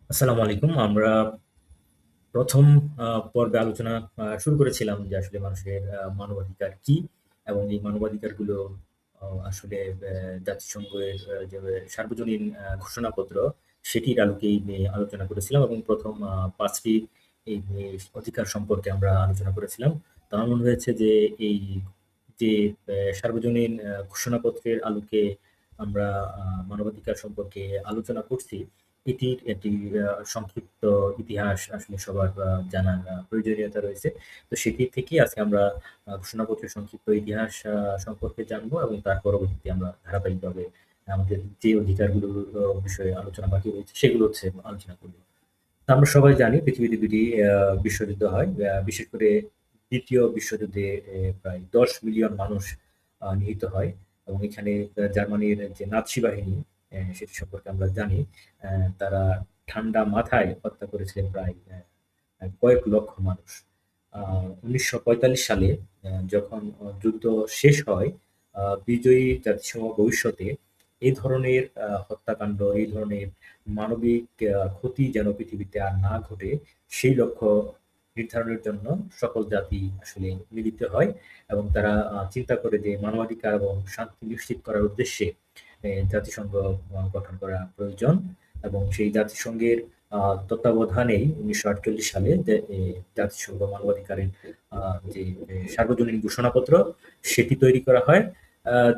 আসসালামু আলাইকুম। আমরা প্রথম পর্বে আলোচনা শুরু করেছিলাম যে আসলে মানুষের মানবাধিকার কি এবং এই মানবাধিকারগুলো আসলে জাতিসংঘের যে সার্বজনীন ঘোষণাপত্র সেটির আলোকেই নিয়ে আলোচনা করেছিলাম এবং প্রথম ৫টি এই অধিকার সম্পর্কে আমরা আলোচনা করেছিলাম। তো আমার মনে হয়েছে যে এই যে সার্বজনীন ঘোষণাপত্রের আলোকে আমরা মানবাধিকার সম্পর্কে আলোচনা করছি, এটির একটি সংক্ষিপ্ত ইতিহাস আসলে সবার জানার প্রয়োজনীয়তা রয়েছে। তো সেটির থেকেই আজকে আমরা ঘোষণাপত্রের সংক্ষিপ্ত ইতিহাস সম্পর্কে জানবো এবং তার পরবর্তীতে আমরা ধারাবাহিকভাবে আমাদের যে অধিকারগুলোর বিষয়ে আলোচনা বাকি রয়েছে সেগুলো হচ্ছে আলোচনা করব। তো আমরা সবাই জানি পৃথিবীতে ২টি বিশ্বযুদ্ধ হয়। বিশেষ করে ২য় বিশ্বযুদ্ধে প্রায় ১০ মিলিয়ন মানুষ নিহত হয় এবং এখানে জার্মানির যে নাৎসি বাহিনী সেটি সম্পর্কে আমরা জানি। তারা ঠান্ডা মাথায় হত্যা করেছিলেন প্রায় কয়েক লক্ষ মানুষ। ১৯৪৫ সালে যখন যুদ্ধ শেষ হয়, বিজয়ী জাতিসংঘ ভবিষ্যতে এই ধরনের হত্যাকাণ্ড, এই ধরনের মানবিক ক্ষতি যেন পৃথিবীতে আর না ঘটে, সেই লক্ষ্য নির্ধারণের জন্য সকল জাতি আসলে মিলিত হয় এবং তারা চিন্তা করে যে মানবাধিকার এবং শান্তি নিশ্চিত করার উদ্দেশ্যে জাতিসংঘ গঠন করা প্রয়োজন এবং সেই জাতিসংঘের তত্ত্বাবধানেই ১৯৪৮ সালে জাতিসংঘ মানবাধিকারের যে সার্বজনীন ঘোষণাপত্র সেটি তৈরি করা হয়,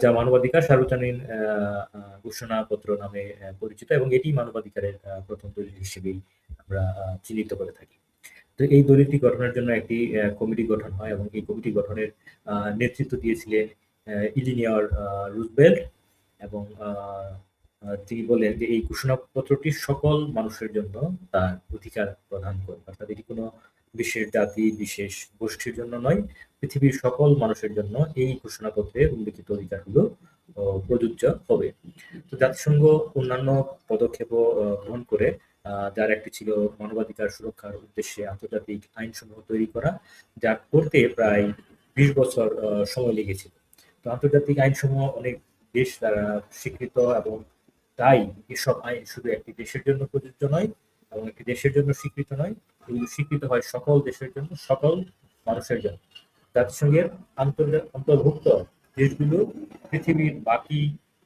যা মানবাধিকার সার্বজনীন ঘোষণাপত্র নামে পরিচিত এবং এটি মানবাধিকারের প্রথম দলিল হিসেবেই আমরা চিহ্নিত করে থাকি। তো এই দলিলটি গঠনের জন্য একটি কমিটি গঠন হয় এবং এই কমিটি গঠনের নেতৃত্ব দিয়েছিলেন ইলিনিয়র রুজভেল্ট এবং তিনি বলেন যে এই ঘোষণাপত্রটি সকল মানুষের জন্য তার অধিকার প্রদান করে, অর্থাৎ এটি কোনো বিশেষ জাতি বিশেষ গোষ্ঠীর জন্য নয়, পৃথিবীর সকল মানুষের জন্য এই ঘোষণাপত্রে উল্লেখিত অধিকারগুলো প্রযোজ্য হবে। তো জাতিসংঘ অন্যান্য পদক্ষেপও গ্রহণ করে, যার একটি ছিল মানবাধিকার সুরক্ষার উদ্দেশ্যে আন্তর্জাতিক আইনসমূহ তৈরি করা, যা করতে প্রায় ২০ বছর সময় লেগেছিল। তো আন্তর্জাতিক আইনসমূহ অনেক দেশ দ্বারা স্বীকৃত এবং তাই এসব আইন শুধু একটি দেশের জন্য প্রযোজ্য নয় এবং একটি দেশের জন্য স্বীকৃত নয়, এগুলো স্বীকৃত হয় সকল দেশের জন্য, সকল মানুষের জন্য। জাতিসংঘের অন্তর্ভুক্ত দেশগুলো পৃথিবীর বাকি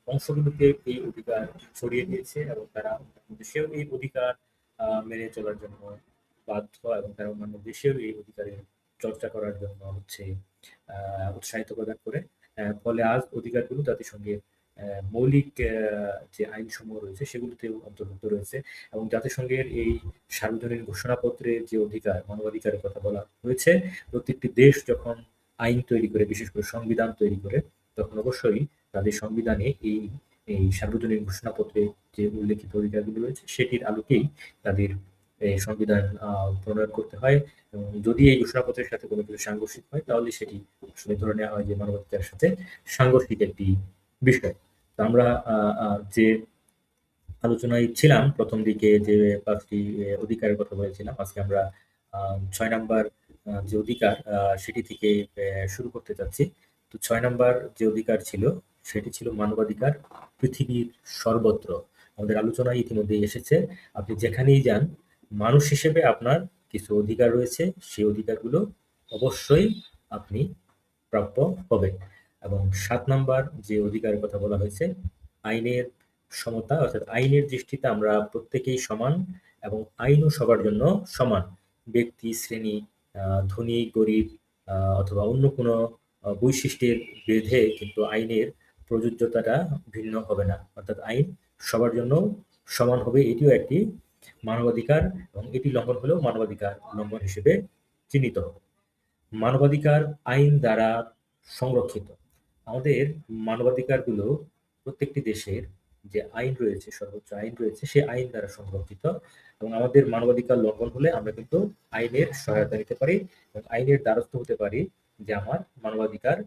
অংশগুলোতে এই অধিকার ছড়িয়ে দিয়েছে এবং তারা অন্যান্য দেশেও এই অধিকার মেনে চলার জন্য বাধ্য এবং তারা অন্যান্য দেশেও এই অধিকারের চর্চা করার জন্য হচ্ছে উৎসাহিত প্রদান করে। ফলে আজ অধিকারগুলো জাতিসংঘের মৌলিক যে আইনসমূহ রয়েছে সেগুলোতেও অন্তর্ভুক্ত রয়েছে এবং জাতিসংঘের এই সার্বজনীন ঘোষণাপত্রে যে অধিকার মানবাধিকারের কথা বলা হয়েছে, প্রত্যেকটি দেশ যখন আইন তৈরি করে, বিশেষ করে সংবিধান তৈরি করে, তখন অবশ্যই তাদের সংবিধানে এই এই সার্বজনীন ঘোষণাপত্রে যে উল্লেখিত অধিকারগুলো রয়েছে সেটির আলোকেই তাদের এই সংবিধান প্রণয়ন করতে হয় এবং যদি এই ঘোষণাপত্রের সাথে কোনো কিছু সাংঘর্ষিক হয় তাহলে সেটি আসলে ধরে নেওয়া হয় যে মানবাধিকারের সাথে সাংঘর্ষিক একটি বিষয়। তো আমরা যে আলোচনায় ছিলাম প্রথম দিকে যে ৫টি অধিকারের কথা বলেছিলাম, আজকে আমরা ৬ নাম্বার যে অধিকার সেটি থেকে শুরু করতে চাচ্ছি। তো ৬ নাম্বার যে অধিকার ছিল সেটি ছিল মানবাধিকার পৃথিবীর সর্বত্র। আমাদের আলোচনায় ইতিমধ্যেই এসেছে। আপনি যেখানেই যান, মানুষ হিসেবে আপনার কিছু অধিকার রয়েছে। সেই অধিকারগুলো অবশ্যই আপনি প্রাপ্য হবেন। এবং ৭ নাম্বার যে অধিকারের কথা বলা হয়েছে, আইনের সমতা, অর্থাৎ আইনের দৃষ্টিতে আমরা প্রত্যেকেই সমান এবং আইনও সবার জন্য সমান। ব্যক্তি, শ্রেণী, ধনী, গরিব অথবা অন্য কোনো বৈশিষ্ট্যের ভেদে কিন্তু আইনের প্রযোজ্যতাটা ভিন্ন হবে না। অর্থাৎ আইন সবার জন্য সমান হবে। এটিও একটি মানবাধিকার এবং এটি লঙ্ঘন হলেও মানবাধিকার লঙ্ঘন হিসেবে চিহ্নিত হবে। মানবাধিকার আইন দ্বারা সংরক্ষিত। আমাদের মানবাধিকারগুলো প্রত্যেকটি দেশের যে আইন রয়েছে, সর্বোচ্চ আইন রয়েছে, সেই আইন দ্বারা সংরক্ষিত এবং আমাদের মানবাধিকার লঙ্ঘন হলে আমরা কিন্তু আইনের সহায়তা নিতে পারি এবং আইনের দ্বারস্থ হতে পারি যে আমার মানবাধিকার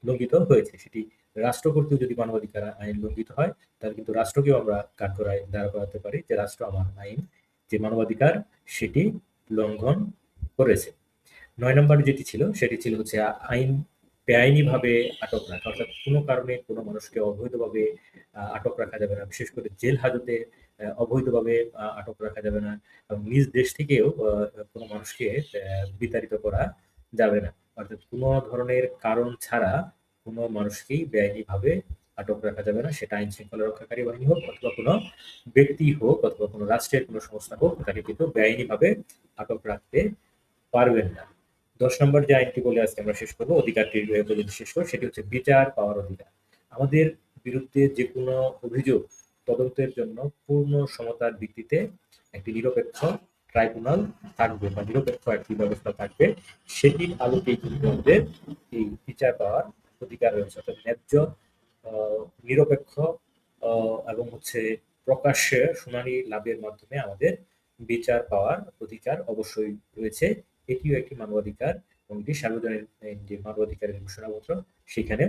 লঙ্ঘিত হয়েছে। সেটি রাষ্ট্র কর্তৃক যদি মানবাধিকার আইন লঙ্ঘিত হয়, তাহলে কিন্তু রাষ্ট্রকেও আমরা কাঠগড়ায় দাঁড় করাতে পারি যে রাষ্ট্র আমার আইন, যে মানবাধিকার সেটি লঙ্ঘন করেছে। ৯ নম্বর যেটি ছিল সেটি ছিল হচ্ছে আইন বেআইনিভাবে আটক রাখা। অর্থাৎ কোনো কারণে কোনো মানুষকে অবৈধভাবে আটক রাখা যাবে না। বিশেষ করে জেল হাজতে অবৈধভাবে আটক রাখা যাবে না এবং নিজ দেশ থেকেও কোনো মানুষকে বিতাড়িত করা যাবে না। অর্থাৎ কোনো ধরনের কারণ ছাড়া কোনো মানুষকেই বেআইনিভাবে আটক রাখা যাবে না। সেটা আইন শৃঙ্খলা রক্ষাকারী বাহিনী হোক অথবা কোনো ব্যক্তি হোক অথবা কোনো রাষ্ট্রের কোনো সংস্থা হোক, তাকে কিন্তু বেআইনিভাবে আটক রাখতে পারবেন না। ১০ নম্বর যে আইনটি বলে আজকে আমরা শেষ করব, অধিকারটি বলে শেষ করব, সেটি হচ্ছে বিচার পাওয়ার অধিকার। আমাদের বিরুদ্ধে যেকোনো অভিযোগ তদন্তের জন্য পূর্ণ সমতার ভিত্তিতে একটি নিরপেক্ষ ট্রাইব্যুনাল থাকবে বা নিরপেক্ষ একটি ব্যবস্থা থাকবে। সেটির আলোকেই কিন্তু আমাদের এই বিচার পাওয়ার অধিকার রয়েছে। অর্থাৎ ন্যায্য, নিরপেক্ষ এবং হচ্ছে প্রকাশ্যে শুনানি লাভের মাধ্যমে আমাদের বিচার পাওয়ার অধিকার অবশ্যই রয়েছে। এটিও একটি মানবাধিকার এবং এটি সার্বজনীন যে মানবাধিকারের ঘোষণাপত্র সেখানে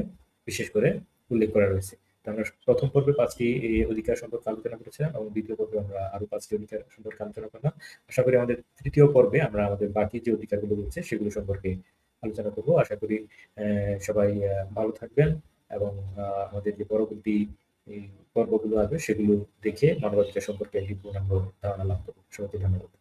বিশেষ করে উল্লেখ করা রয়েছে। তো আমরা প্রথম পর্বে ৫টি অধিকার সম্পর্কে আলোচনা করেছিলাম এবং দ্বিতীয় পর্বে আমরা আরো ৫টি অধিকার সম্পর্কে আলোচনা করলাম। আশা করি আমাদের তৃতীয় পর্বে আমরা আমাদের বাকি যে অধিকারগুলো রয়েছে সেগুলো সম্পর্কে আলোচনা করব। আশা করি সবাই ভালো থাকবেন এবং আমাদের যে পরবর্তী এই পর্বগুলো আসবে সেগুলো দেখে মানবাধিকার সম্পর্কে একটি পূর্ণাঙ্গ ধারণা লাভ করব। সবাইকে ধন্যবাদ।